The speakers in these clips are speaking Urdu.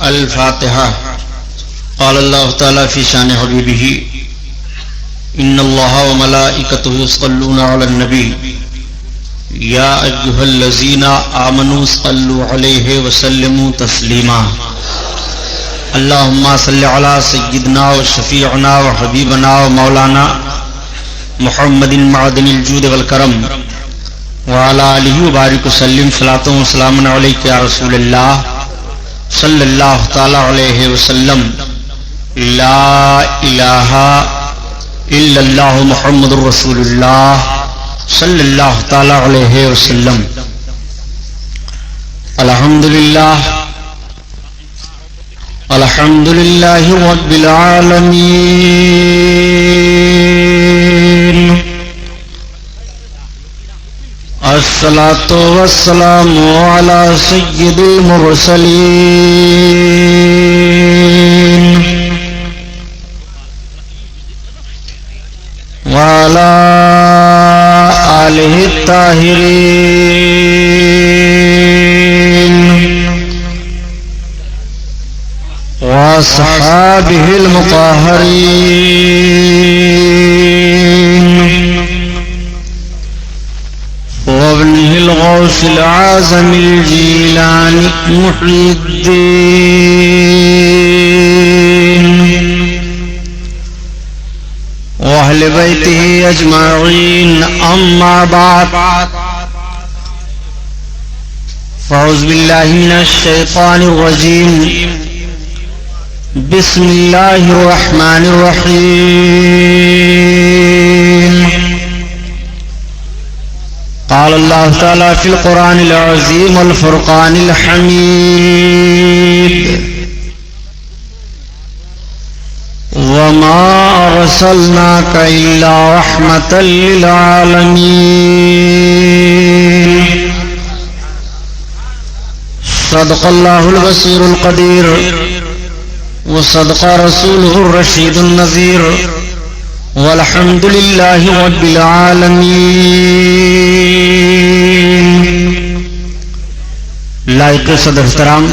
الفاتحة. قال الله تعالى في شان حبيبه إن الله وملائكته يصلون على النبي يا أيها الذين آمنوا صلوا عليه وسلموا تسليما. اللهم صل على سيدنا وشفيعنا وحبيبنا ومولانا محمد معدن الجود والكرم وعلى آله وبارك وسلم صلاة وسلام عليك يا رسول الله صلی اللہ تعالی علیہ وسلم. لا الہ الا اللہ محمد رسول اللہ صلی اللہ تعالی علیہ وسلم. الحمدللہ الحمدللہ رب العالمین. الصلاة والسلام على سيد المرسلين وعلى آله الطاهرين وأصحابه المطهرين وابنه الغوث العازم الجيلاني محي الدين وأهل بيته أجمعين. أما بعد فأعوذ بالله من الشيطان الرجيم. بسم الله الرحمن الرحيم. قال الله تعالى في القرآن العظيم والفرقان الحميد وما أرسلناك إلا رحمة للعالمين. صدق الله البصير القدير وصدق رسوله الرشيد النذير والحمد لله رب العالمین. لائق صدر احترام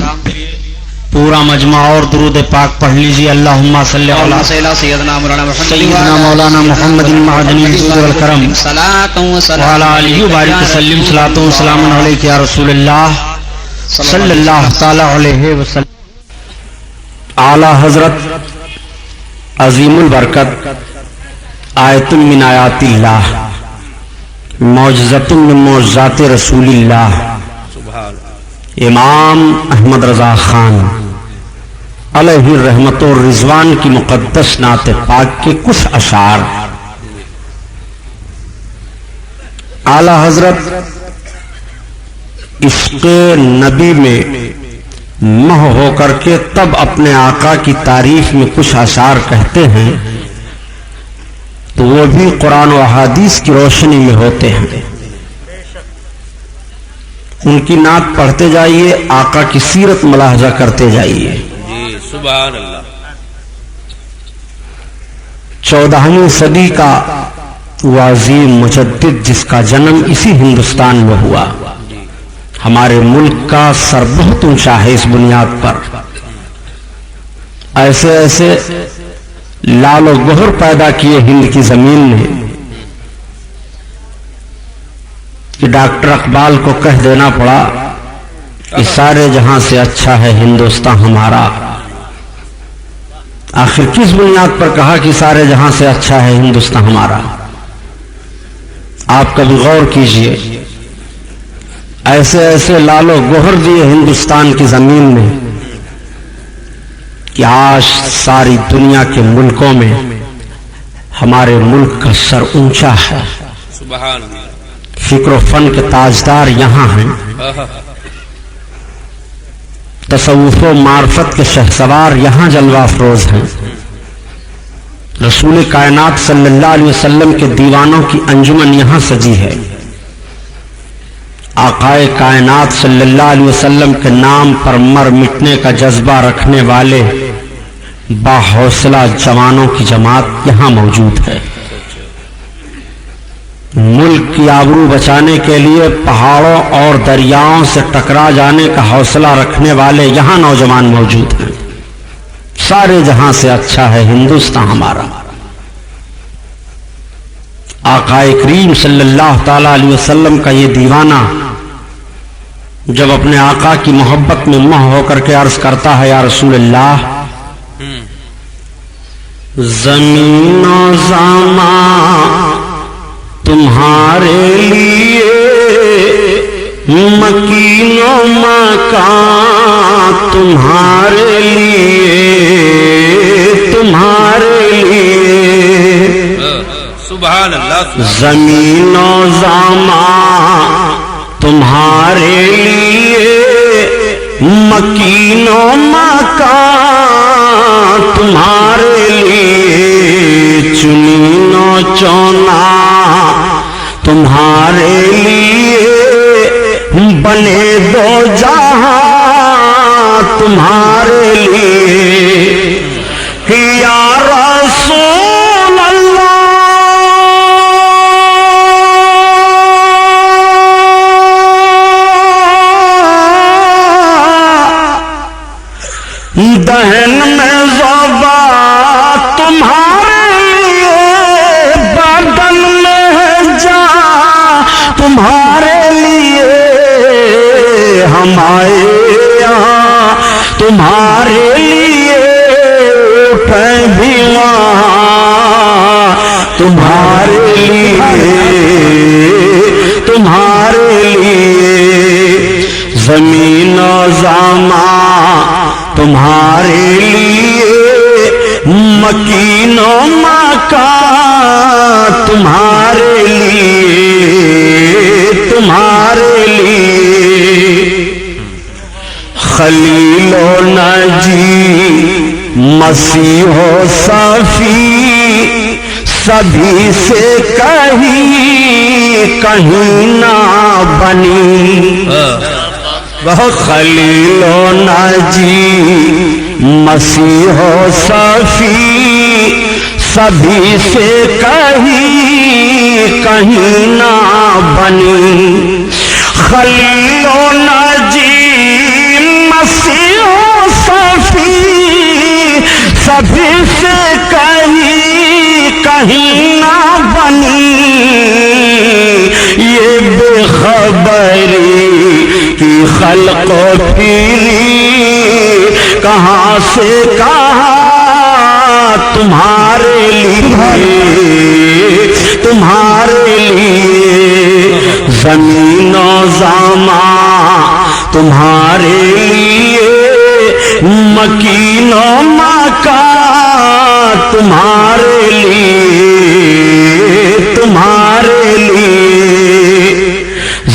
پورا مجمع اور درود پاک پڑھ لیجیے. اللہم صلی علی سیدنا مولانا محمد معدن الجود والکرم وعلی آلہ وبارک وسلم صلاۃ و سلام علیک یا رسول اللہ صلی اللہ تعالی علیہ وسلم. اعلی حضرت عظیم البرکت آیت من آیات اللہ معجزۃ من معجزات رسول اللہ امام احمد رضا خان علیہ الرحمت و رضوان کی مقدس نعت پاک کے کچھ اشعار. اعلی حضرت عشق نبی میں مہ ہو کر کے تب اپنے آقا کی تعریف میں کچھ اشعار کہتے ہیں تو وہ بھی قرآن و احادیث کی روشنی میں ہوتے ہیں. ان کی نعت پڑھتے جائیے, آقا کی سیرت ملاحظہ کرتے جائیے. سبحان اللہ. 14ویں صدی کا وہ عظیم مجدد جس کا جنم اسی ہندوستان میں ہوا, ہمارے ملک کا سر بہت اونچا ہے اس بنیاد پر. ایسے ایسے لال و گہر پیدا کیے ہند کی زمین نے کہ ڈاکٹر اقبال کو کہہ دینا پڑا کہ سارے جہاں سے اچھا ہے ہندوستان ہمارا. آخر کس بنیاد پر کہا کہ سارے جہاں سے اچھا ہے ہندوستان ہمارا؟ آپ کبھی غور کیجئے. ایسے ایسے لال و گہر دیے ہندوستان کی زمین نے کہ آج ساری دنیا کے ملکوں میں ہمارے ملک کا سر اونچا ہے. سبحان اللہ. فکر و فن کے تاجدار یہاں ہیں, تصوف و معرفت کے شہسوار یہاں جلوہ افروز ہیں. رسول کائنات صلی اللہ علیہ وسلم کے دیوانوں کی انجمن یہاں سجی ہے. آقائے کائنات صلی اللہ علیہ وسلم کے نام پر مر مٹنے کا جذبہ رکھنے والے با حوصلہ جوانوں کی جماعت یہاں موجود ہے. ملک کی آبرو بچانے کے لیے پہاڑوں اور دریاؤں سے ٹکرا جانے کا حوصلہ رکھنے والے یہاں نوجوان موجود ہیں. سارے جہاں سے اچھا ہے ہندوستان ہمارا. آقا کریم صلی اللہ تعالی علیہ وسلم کا یہ دیوانہ جب اپنے آقا کی محبت میں مہ ہو کر کے عرض کرتا ہے یا رسول اللہ زمین و زمان تمہارے لیے مکین و مکان تمہارے لیے سبحان اللہ. زمین و زمان تمہارے لیے مکین و مکان تمہارے لیے چنین و چونا تمہارے لیے بنے دو جہاں تمہارے لیے یا رسول اللہ دہن میں ذوبا تمہارے لیے بدن میں جان تمہارے لیے ہم آئے یہاں تمہارے لیے اٹھیں بھی وہاں تمہارے لیے زمین و زمان تمہارے لیے مکین و مکان تمہارے لیے خلیل و نجی مسیح و صفی سبھی سے کہیں نہ بنی. بہت خلیل و ناجی مسیح و صفی سبھی سے کہیں نہ بنی. خلیل و ناجی مسیح و صفی سبھی سے کہیں نہ بنی. یہ بے خبری کی خلق و پھیری کہاں سے کہاں تمہارے لیے زمین و زمان تمہارے لیے مکین و مکان تمہارے لیے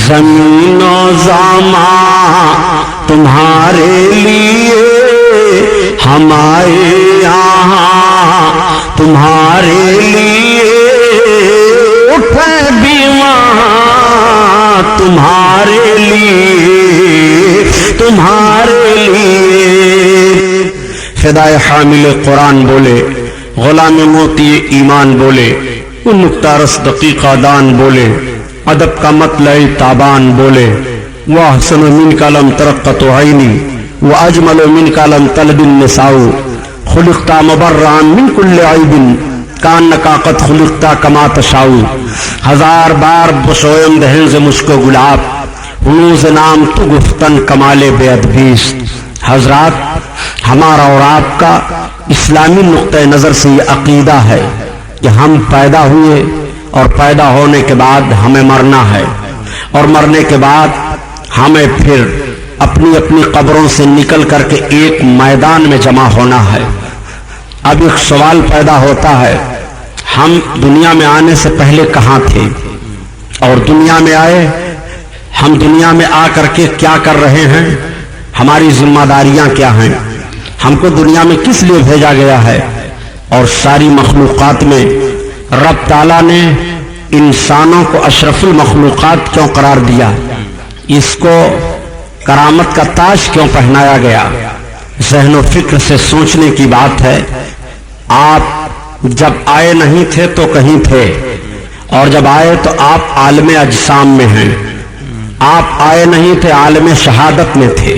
زمین و زمان تمہارے لیے ہم آئے یہاں تمہارے لیے اٹھے بھی وہاں تمہارے لیے فدائے حامل قرآن بولے غلام موتی ایمان بولے نکتہ رس دقیقہ دان بولے ادب کا مطلع تابان بولے وَأَحْسَنُ مِنْكَ لَمْ تَرَقَّتُ عَيْنِي وَأَجْمَلُ مِنْكَ لَمْ تَلْبِ النِّسَاءُ خُلِقْتَ مُبَرَّأً مِنْ كُلِّ عَيْبٍ كَأَنَّكَ قَدْ خُلِقْتَ كَمَا تَشَاءُ. ہزار بار بشویم دہن سے مشک و گلاب ہنوز نام تو گفتن کمال بے ادبیست. حضرات ہمارا اور آپ کا اسلامی نقطہ نظر سے یہ عقیدہ ہے کہ ہم پیدا ہوئے اور پیدا ہونے کے بعد ہمیں مرنا ہے اور مرنے کے بعد ہمیں پھر اپنی اپنی قبروں سے نکل کر کے ایک میدان میں جمع ہونا ہے. اب ایک سوال پیدا ہوتا ہے ہم دنیا میں آنے سے پہلے کہاں تھے اور دنیا میں آئے ہم دنیا میں آ کر کے کیا کر رہے ہیں ہماری ذمہ داریاں کیا ہیں ہم کو دنیا میں کس لیے بھیجا گیا ہے اور ساری مخلوقات میں رب تعالیٰ نے انسانوں کو اشرف المخلوقات کیوں قرار دیا اس کو کرامت کا تاج کیوں پہنایا گیا. ذہن و فکر سے سوچنے کی بات ہے. آپ جب آئے نہیں تھے تو کہیں تھے اور جب آئے تو آپ عالم اجسام میں ہیں، آپ آئے نہیں تھے، عالم شہادت میں تھے۔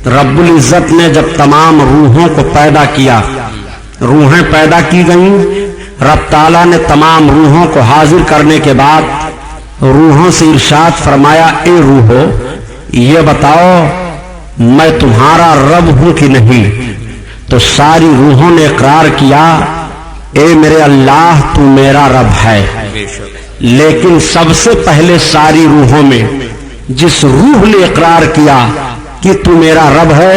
رب العزت نے جب تمام روحوں کو پیدا کیا، روحیں پیدا کی گئیں، رب تعالیٰ نے تمام روحوں کو حاضر کرنے کے بعد روحوں سے ارشاد فرمایا، اے روحو یہ بتاؤ میں تمہارا رب ہوں کہ نہیں؟ تو ساری روحوں نے اقرار کیا، اے میرے اللہ تو میرا رب ہے۔ لیکن سب سے پہلے ساری روحوں میں جس روح نے اقرار کیا کہ تو میرا رب ہے،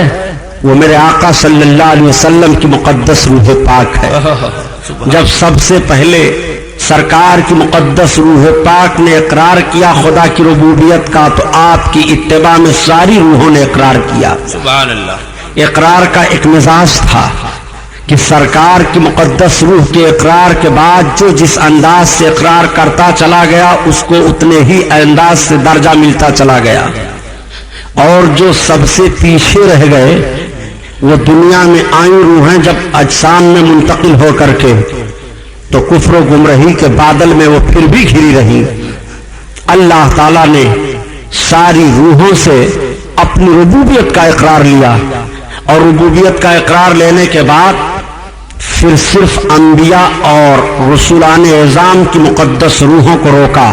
وہ میرے آقا صلی اللہ علیہ وسلم کی مقدس روح پاک ہے۔ جب سب سے پہلے سرکار کی مقدس روح پاک نے اقرار کیا خدا کی ربوبیت کا، تو آپ کی اتباع میں ساری روحوں نے اقرار کیا۔ سبحان اللہ۔ اقرار کا ایک مزاج تھا کہ سرکار کی مقدس روح کے اقرار کے بعد جو جس انداز سے اقرار کرتا چلا گیا اس کو اتنے ہی انداز سے درجہ ملتا چلا گیا، اور جو سب سے پیچھے رہ گئے وہ دنیا میں آئی روحیں جب اجسام میں منتقل ہو کر کے تو کفر و گمراہی کے بادل میں وہ پھر بھی گھری رہی۔ اللہ تعالیٰ نے ساری روحوں سے اپنی ربوبیت کا اقرار لیا، اور ربوبیت کا اقرار لینے کے بعد پھر صرف انبیاء اور رسولان اعظام کی مقدس روحوں کو روکا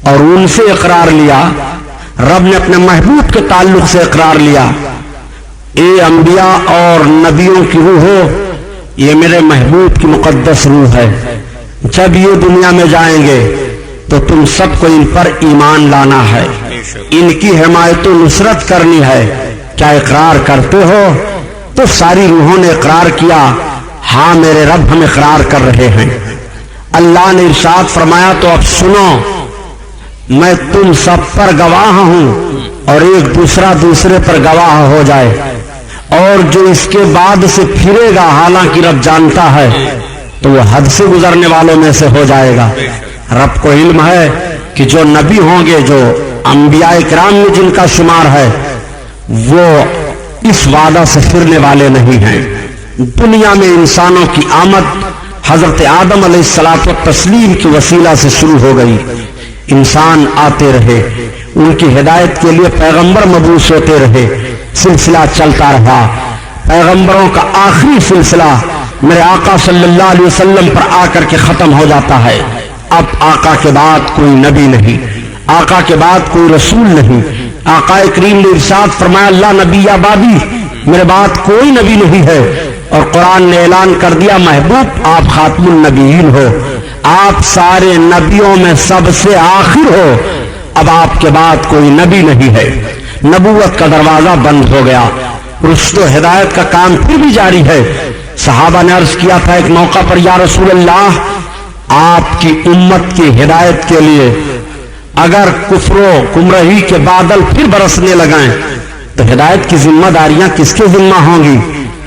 اور ان سے اقرار لیا۔ رب نے اپنے محبوب کے تعلق سے اقرار لیا، اے انبیاء اور نبیوں کی روحو یہ میرے محبوب کی مقدس روح ہے، جب یہ دنیا میں جائیں گے تو تم سب کو ان پر ایمان لانا ہے، ان کی حمایت و نصرت کرنی ہے۔ کیا اقرار کرتے ہو؟ تو ساری روحوں نے اقرار کیا، ہاں میرے رب ہم اقرار کر رہے ہیں۔ اللہ نے ارشاد فرمایا، تو اب سنو میں تم سب پر گواہ ہوں، اور ایک دوسرا دوسرے پر گواہ ہو جائے، اور جو اس کے بعد سے پھرے گا حالانکہ رب جانتا ہے تو وہ حد سے گزرنے والوں میں سے ہو جائے گا۔ رب کو علم ہے کہ جو نبی ہوں گے، جو انبیاء کرام میں جن کا شمار ہے، وہ اس وعدہ سے پھرنے والے نہیں ہیں۔ دنیا میں انسانوں کی آمد حضرت آدم علیہ الصلوۃ والتسلیم کی وسیلہ سے شروع ہو گئی، انسان آتے رہے، ان کی ہدایت کے لیے پیغمبر مبعوث ہوتے رہے، سلسلہ چلتا رہا۔ پیغمبروں کا آخری سلسلہ میرے آقا صلی اللہ علیہ وسلم پر آ کر کے ختم ہو جاتا ہے۔ اب آقا کے بعد کوئی نبی نہیں، آقا کے بعد کوئی رسول نہیں۔ آقا کریم نے ارشاد فرمایا، لا نبی بعدی، میرے بعد کوئی نبی نہیں ہے، اور قرآن نے اعلان کر دیا، محبوب آپ خاتم النبیین ہو، آپ سارے نبیوں میں سب سے آخر ہو، اب آپ کے بعد کوئی نبی نہیں ہے۔ نبوت کا دروازہ بند ہو گیا، رشد و ہدایت کا کام پھر بھی جاری ہے۔ صحابہ نے عرض کیا تھا ایک موقع پر، یا رسول اللہ آپ کی امت کی ہدایت کے لیے اگر کفر و گمراہی کے بادل پھر برسنے لگائیں تو ہدایت کی ذمہ داریاں کس کے ذمہ ہوں گی؟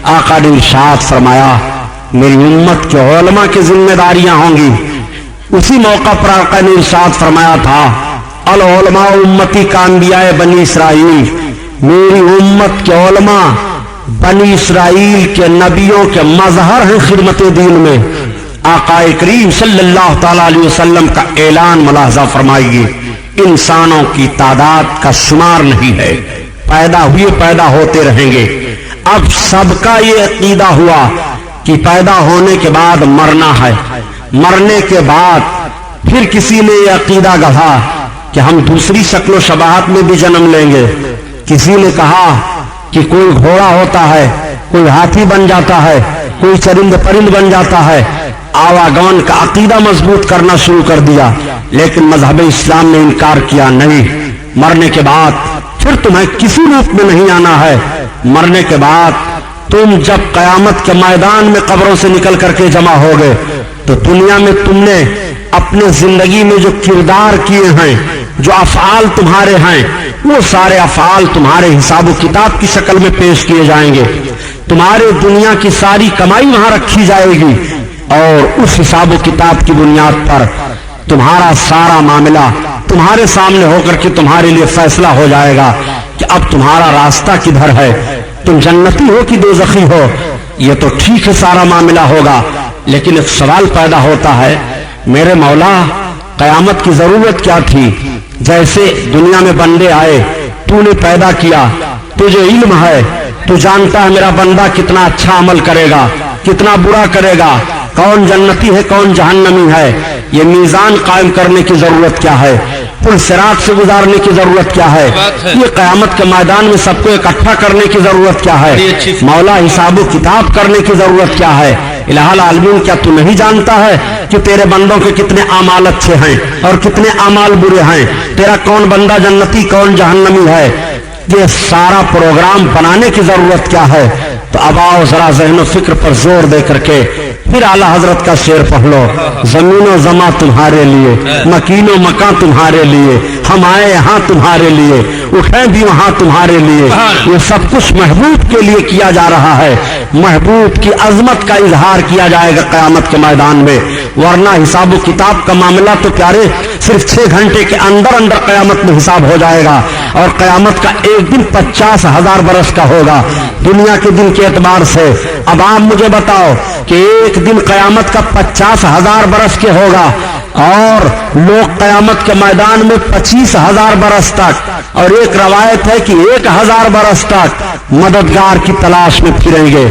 آقا نے ارشاد فرمایا، میری امت کے علماء کی ذمہ داریاں ہوں گی۔ اسی موقع پر آقا نے ارشاد فرمایا تھا، العلماء امتی کا انبیاء بنی اسرائیل، میری امت کے علماء بنی اسرائیل کے نبیوں کے مظہر ہیں خدمت دین میں۔ آقا کریم صلی اللہ تعالی علیہ وسلم کا اعلان ملاحظہ فرمائیے، انسانوں کی تعداد کا شمار نہیں ہے، پیدا ہوئے پیدا ہوتے رہیں گے۔ اب سب کا یہ عقیدہ ہوا کہ پیدا ہونے کے بعد مرنا ہے، مرنے کے بعد پھر کسی نے یہ عقیدہ گڑھا کہ ہم دوسری شکل و شباہت میں بھی جنم لیں گے۔ کسی نے کہا کہ کوئی گھوڑا ہوتا ہے، کوئی ہاتھی بن جاتا ہے، کوئی چرند پرند بن جاتا ہے، آواگمن کا عقیدہ مضبوط کرنا شروع کر دیا۔ لیکن مذہب اسلام نے انکار کیا، نہیں، مرنے کے بعد پھر تمہیں کسی روپ میں نہیں آنا ہے، مرنے کے بعد تم جب قیامت کے میدان میں قبروں سے نکل کر کے جمع ہوگے تو دنیا میں تم نے اپنے زندگی میں جو کردار کیے ہیں، جو افعال تمہارے ہیں، وہ سارے افعال تمہارے حساب و کتاب کی شکل میں پیش کیے جائیں گے۔ تمہارے دنیا کی ساری کمائی وہاں رکھی جائے گی، اور اس حساب و کتاب کی بنیاد پر تمہارا سارا معاملہ تمہارے سامنے ہو کر کے تمہارے لیے فیصلہ ہو جائے گا کہ اب تمہارا راستہ کدھر ہے، تم جنتی ہو کہ دوزخی ہو۔ یہ تو ٹھیک ہے، سارا معاملہ ہوگا، لیکن ایک سوال پیدا ہوتا ہے، میرے مولا قیامت کی ضرورت کیا تھی؟ جیسے دنیا میں بندے آئے، تو نے پیدا کیا، تجھے علم ہے، تو جانتا ہے میرا بندہ کتنا اچھا عمل کرے گا، کتنا برا کرے گا، کون جنتی ہے کون جہنمی ہے. یہ میزان قائم کرنے کی ضرورت کیا ہے؟ پل صراط سے گزارنے کی ضرورت کیا ہے؟ یہ قیامت کے میدان میں سب کو اکٹھا کرنے کی ضرورت کیا ہے؟ مولا حساب و کتاب کرنے کی ضرورت کیا ہے؟ الہ العالمین، کیا تو نہیں جانتا ہے کہ تیرے بندوں کے کتنے اعمال اچھے ہیں اور کتنے اعمال برے ہیں؟ تیرا کون بندہ جنتی کون جہنمی ہے؟ یہ سارا پروگرام بنانے کی ضرورت کیا ہے؟ تو اب آؤ ذرا ذہن و فکر پر زور دے کر کے پھر اعلیٰ حضرت کا شعر پڑھ لو. زمین و زماں تمہارے لیے، مکین و مکان تمہارے لیے، ہم آئے یہاں تمہارے لیے، اٹھیں بھی وہاں تمہارے لیے. یہ سب کچھ محبوب کے لیے کیا جا رہا ہے. محبوب کی عظمت کا اظہار کیا جائے گا قیامت کے میدان میں، ورنہ حساب و کتاب کا معاملہ تو پیارے صرف 6 گھنٹے کے اندر اندر قیامت میں حساب ہو جائے گا. اور قیامت کا ایک دن 50,000 برس کا ہوگا دنیا کے دن کے اعتبار سے. اب آپ مجھے بتاؤ کہ ایک دن قیامت کا 50,000 برس کے ہوگا اور لوگ قیامت کے میدان میں 25,000 برس تک، اور ایک روایت ہے کہ 1,000 برس تک مددگار کی تلاش میں پھریں گے.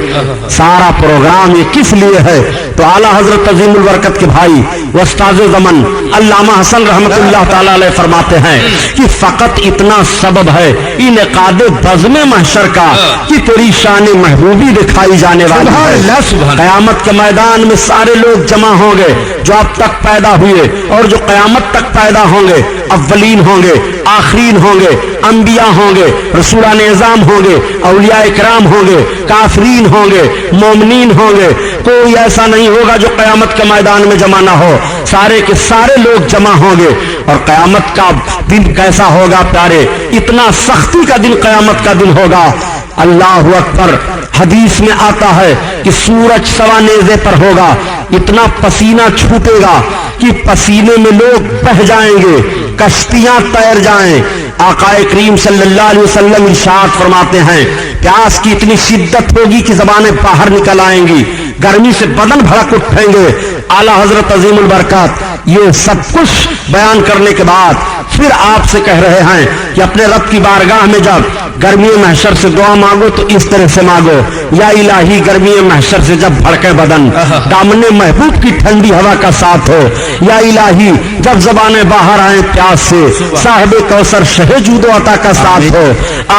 سارا پروگرام یہ کس لیے ہے؟ تو اعلیٰ حضرت عظیم البرکت کے بھائی استاد زمن علامہ حسن رحمت اللہ تعالی علیہ فرماتے ہیں کہ فقط اتنا سبب ہے انعقاد بزم محشر کا کہ تیری شان محبوبی دکھائی جانے والی ہے. قیامت کے میدان میں سارے لوگ جمع ہوں گے جو اب تک پیدا ہوئے اور جو قیامت تک پیدا ہوں گے. اولین ہوں گے، آخرین ہوں گے، انبیاء ہوں گے، رسولان اعظام ہوں گے، اولیاء اکرام ہوں گے، کافرین ہوں گے، مومنین ہوں گے. کوئی ایسا نہیں ہوگا جو قیامت کے میدان میں جمع نہ ہو. سارے کے سارے لوگ جمع ہوں گے. اور قیامت کا دن کیسا ہوگا پیارے؟ اتنا سختی کا دن قیامت کا دن ہوگا. اللہ اکبر. حدیث میں آتا ہے کہ سورج سوا نیزے پر ہوگا. اتنا پسینہ چھوٹے گا کہ پسینے میں لوگ بہہ جائیں گے، کشتیاں تیر جائیں. آقا کریم صلی اللہ علیہ وسلم ارشاد فرماتے ہیں پیاس کی اتنی شدت ہوگی کہ زبانیں باہر نکل آئیں گی، گرمی سے بدن بھڑک اٹھیں گے. اعلیٰ حضرت عظیم البرکات یہ سب کچھ بیان کرنے کے بعد پھر آپ سے کہہ رہے ہیں کہ اپنے رب کی بارگاہ میں جب گرمی محشر سے دعا مانگو تو اس طرح سے مانگو: یا الہی گرمی محشر سے جب بھڑکے بدن، دامن محبوب کی ٹھنڈی ہوا کا ساتھ ہو. یا الہی جب زبانیں باہر آئیں پیاس سے، صاحب کوثر شہ جود و عطا کا ساتھ ہو.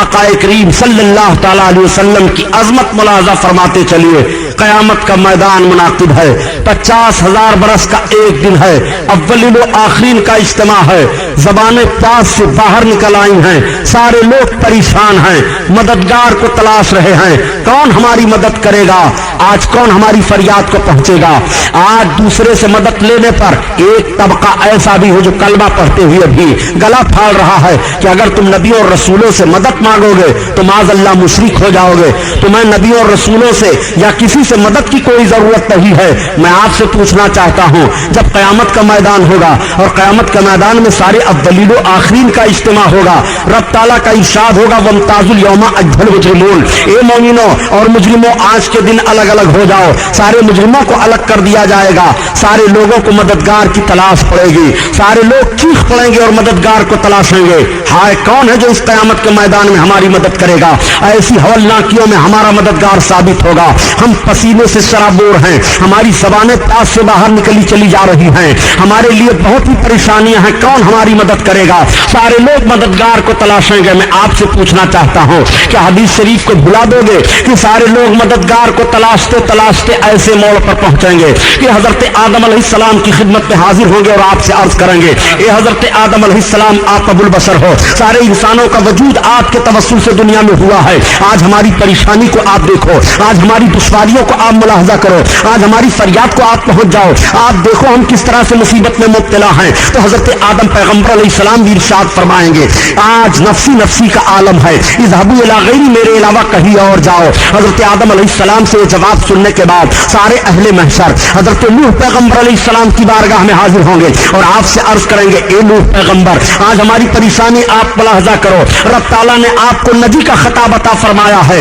آقا کریم صلی اللہ تعالی علیہ وسلم کی عظمت ملاحظہ فرماتے چلیے. قیامت کا میدان منعقد ہے، 50,000 برس کا ایک دن ہے، اولین و آخرین کا اجتماع ہے. زبانیں پیاس سے باہر نکل آئی ہیں، سارے لوگ پریشان ہیں، مددگار کو تلاش رہے ہیں. کون ہماری مدد کرے گا؟ آج کون ہماری فریاد کو پہنچے گا؟ آج دوسرے سے مدد لینے پر ایک طبقہ ایسا بھی ہے جو کلمہ پڑھتے ہوئے بھی گلا پھاڑ رہا ہے کہ اگر تم نبیوں اور رسولوں سے مدد مانگو گے تو معاذ اللہ مشرک ہو جاؤ گے. تمہیں نبیوں اور رسولوں سے یا کسی سے مدد کی کوئی ضرورت نہیں ہے. میں آپ سے پوچھنا چاہتا ہوں، جب قیامت کا میدان ہوگا اور قیامت کے میدان میں سارے اولین و آخرین کا اجتماع ہوگا، رب تعالیٰ کا ارشاد ہوگا: وَامْتَازُوا الْيَوْمَ أَيُّهَا الْمُجْرِمُونَ. اے مومنوں اور مجرموں، آج کے دن الگ الگ ہو جاؤ. سارے مجرموں کو الگ کر دیا جائے گا. سارے لوگوں کو مددگار کی تلاش پڑے گی. سارے لوگ چیخ پڑیں گے اور مددگار کو تلاشیں گے. ہائے کون ہے جو اس قیامت کے میدان میں ہماری مدد کرے گا؟ ایسی ہولناکیوں میں ہمارا مددگار ثابت ہوگا. ہم پسینے سے شرابور ہیں، ہماری زبانیں پیاس سے باہر نکلی چلی جا رہی ہیں، ہمارے لیے بہت ہی پریشانیاں ہیں. کون ہماری مدد کرے گا؟ سارے لوگ مددگار کو تلاشیں گے. میں آپ سے پوچھنا چاہتا ہوں، کیا حدیث شریف کو بھلا دو گے کہ سارے لوگ مددگار کو تلاشتے تلاشتے ایسے موڑ پر پہنچیں گے کہ حضرت آدم علیہ السلام کی خدمت میں حاضر ہوں گے اور آپ سے عرض کریں گے: اے حضرت آدم علیہ السلام، آپ ابو البشر ہو، سارے انسانوں کا وجود آپ کے توسل سے دنیا میں ہوا ہے. آج ہماری پریشانی کو آپ دیکھو، آج ہماری دشواریوں کو آپ ملاحظہ کرو، آج ہماری فریاد کو آپ پہنچ جاؤ. آپ دیکھو ہم کس طرح سے مصیبت میں مبتلا ہیں. تو حضرت آدم پیغمبر علیہ السلام بھی ارشاد فرمائیں گے: آج نفسی نفسی کا عالم ہے، اذهبوا الی غیری، میرے علاوہ کہیں اور جاؤ. حضرت آدم علیہ السلام سے یہ جواب سننے کے بعد سارے اہل محشر حضرت نوح پیغمبر علیہ السلام کی بارگاہ میں حاضر ہوں گے اور آپ سے عرض کریں گے: اے نوح پیغمبر، آج ہماری پریشانی آپ ملاحظہ کرو. رب تعالیٰ نے آپ کو نبی کا خطاب عطا فرمایا ہے،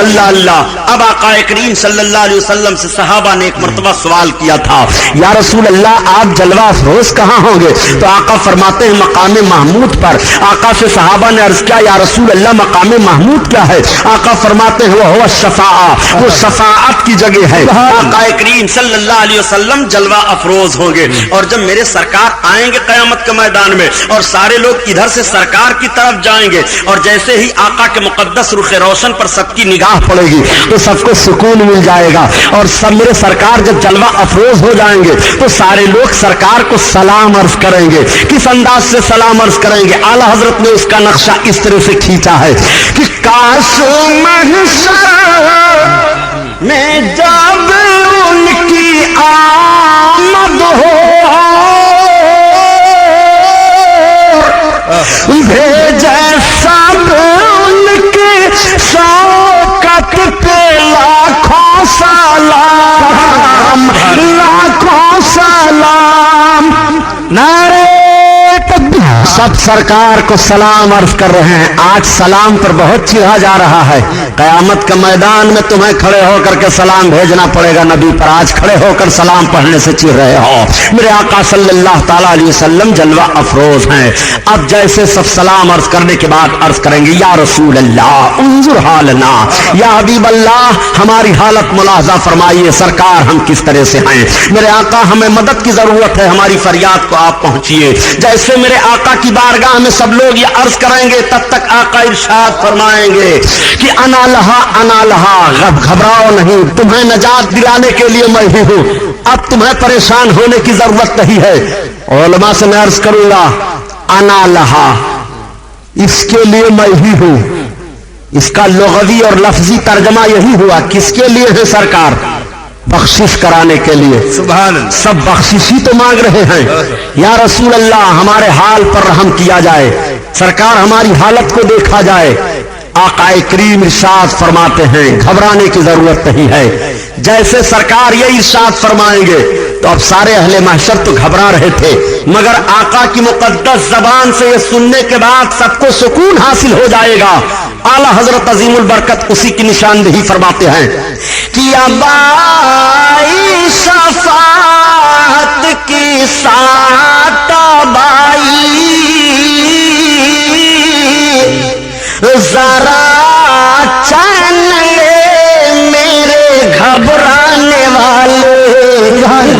اللہ اللہ۔ اب آقا کریم صلی اللہ علیہ وسلم سے صحابہ نے ایک مرتبہ سوال کیا تھا، یا رسول اللہ آپ جلوہ افروز کہاں ہوں گے؟ تو آقا فرماتے ہیں مقام محمود پر۔ آقا سے صحابہ نے عرض کیا یا رسول اللہ مقام محمود کیا ہے؟ آقا فرماتے ہیں وہ شفاعت، وہ شفاعت کی جگہ ہے۔ آقا کریم صلی اللہ علیہ وسلم جلوہ افروز ہوں گے، اور جب میرے سرکار آئیں گے قیامت کے میدان میں اور سارے لوگ ادھر سے سرکار کی طرف جائیں گے، اور جیسے ہی آقا کے مقدس رخ روشن پر سب کی نگاہ پڑے گی تو سب کو سکون مل جائے گا، اور سب میرے سرکار جب جلوہ افروز ہو جائیں گے تو سارے لوگ سرکار کو سلام عرض کریں گے۔ کس انداز سے سلام عرض کریں گے؟ اعلیٰ حضرت نے اس کا نقشہ اس طرح سے کھینچا ہے کہ کاش محشر میں جب ان کی آمد ہو بھیجے سب ان کے شوکت پہ لاکھوں سلام، لاکھوں سلام، نعرے تکبیر۔ سب سرکار کو سلام عرض کر رہے ہیں۔ آج سلام پر بہت چڑھا جا رہا ہے، قیامت کے میدان میں تمہیں کھڑے ہو کر کے سلام بھیجنا پڑے گا نبی پر، آج کھڑے ہو کر سلام پڑھنے سے چڑھ رہے ہو۔ میرے آقا صلی اللہ تعالیٰ علیہ وسلم جلوہ افروز ہیں۔ اب جیسے سب سلام عرض کرنے کے بعد عرض کریں گے یا رسول اللہ انظر حالنا، یا حبیب اللہ ہماری حالت ملاحظہ فرمائیے، سرکار ہم کس طرح سے ہیں۔ میرے آقا ہمیں مدد کی ضرورت ہے، ہماری فریاد کو آپ پہنچیے۔ جیسے میرے آقا کی بارگاہ میں سب لوگ یہ عرض کریں گے تب تک آقا ارشاد فرمائیں گے کہ انا لہا انا لہا، گھبراؤ نہیں، تمہیں نجات دلانے کے لیے میں ہی ہوں، اب تمہیں پریشان ہونے کی ضرورت نہیں ہے۔ علماء سے میں عرض کروں گا انا لہا، اس کے لیے میں ہی ہوں، اس کا لغوی اور لفظی ترجمہ یہی ہوا، کس کے لیے ہے سرکار؟ بخشش کرانے کے لیے۔ سبحان اللہ۔ سب بخشش ہی تو مانگ رہے ہیں، یا رسول اللہ ہمارے حال پر رحم کیا جائے، سرکار ہماری حالت کو دیکھا جائے۔ آقا کریم ارشاد فرماتے ہیں گھبرانے کی ضرورت نہیں ہے۔ جیسے سرکار یہ ارشاد فرمائیں گے تو اب سارے اہل محشر تو گھبرا رہے تھے، مگر آقا کی مقدس زبان سے یہ سننے کے بعد سب کو سکون حاصل ہو جائے گا۔ اعلیٰ حضرت عظیم البرکت اسی کی نشاندہی فرماتے ہیں کہ ابائی شفاعت کی سات بائی ذرا چین لے میرے گھبرانے والے،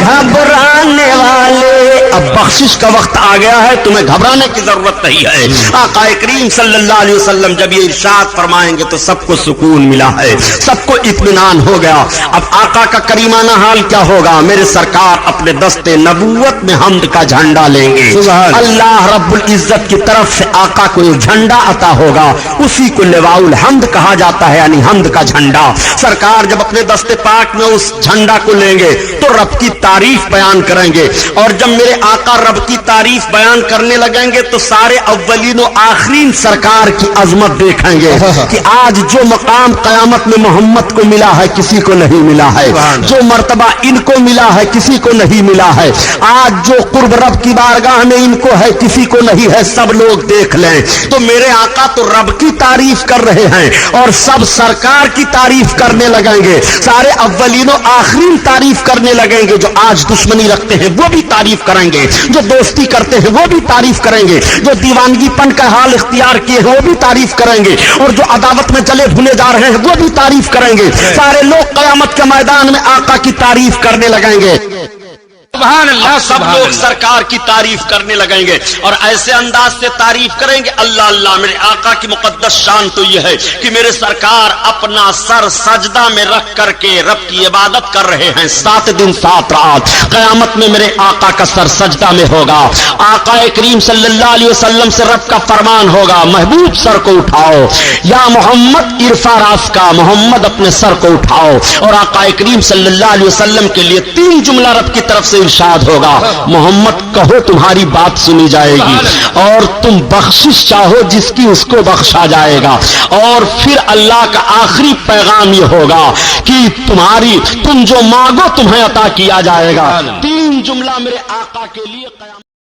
گھبرانے والے۔ اب بخشش کا وقت آ گیا ہے، تمہیں گھبرانے کی ضرورت نہیں ہے۔ آقا کریم صلی اللہ علیہ وسلم جب یہ ارشاد فرمائیں گے تو سب کو سکون ملا ہے، سب کو اطمینان ہو گیا۔ اب آقا کا کریمانہ حال کیا ہوگا؟ میرے سرکار اپنے دستے نبوت میں حمد کا جھنڈا لیں گے، اللہ رب العزت کی طرف سے آقا کو ایک جھنڈا عطا ہوگا، اسی کو لواء الحمد کہا جاتا ہے، یعنی حمد کا جھنڈا۔ سرکار جب اپنے دستے پاک میں اس جھنڈا کو لیں گے تو رب کی تعریف بیان کریں گے، اور جب میرے آقا رب کی تعریف بیان کرنے لگیں گے تو سارے اولین و آخرین سرکار کی عظمت دیکھیں گے کہ آج جو مقام قیامت میں محمد کو ملا ہے کسی کو نہیں ملا ہے، جو مرتبہ ان کو ملا ہے کسی کو نہیں ملا ہے، آج جو قرب رب کی بارگاہ میں ان کو ہے کسی کو نہیں ہے، سب لوگ دیکھ لیں۔ تو میرے آقا تو رب کی تعریف کر رہے ہیں اور سب سرکار کی تعریف کرنے لگیں گے، سارے اولین و آخرین تعریف کرنے لگیں گے، جو آج دشمنی رکھتے ہیں وہ بھی تعریف کریں گے، جو دوستی کرتے ہیں وہ بھی تعریف کریں گے، جو دیوانگی پن کا حال اختیار کیے ہیں وہ بھی تعریف کریں گے، اور جو عداوت میں چلے بھولے جا رہے ہیں وہ بھی تعریف کریں گے۔ سارے لوگ قیامت کے میدان میں آقا کی تعریف کرنے لگیں گے، سبحان اللہ، سب لوگ سرکار کی تعریف کرنے لگیں گے اور ایسے انداز سے تعریف کریں گے اللہ اللہ۔ میرے آقا کی مقدس شان تو یہ ہے کہ میرے سرکار اپنا سر سجدہ میں رکھ کر کے رب کی عبادت کر رہے ہیں، 7 دن 7 رات۔ قیامت میں میرے آقا کا سر سجدہ میں ہوگا، آقا کریم صلی اللہ علیہ وسلم سے رب کا فرمان ہوگا محبوب سر کو اٹھاؤ، یا محمد ارفع راس کا، محمد اپنے سر کو اٹھاؤ، اور آقا کریم صلی اللہ علیہ وسلم کے لیے 3 جملہ رب کی طرف سے ارشاد ہوگا، محمد کہو تمہاری بات سنی جائے گی، اور تم بخشش چاہو جس کی اس کو بخشا جائے گا، اور پھر اللہ کا آخری پیغام یہ ہوگا کہ تم جو مانگو تمہیں عطا کیا جائے گا۔ 3 جملہ میرے آقا کے لیے قیام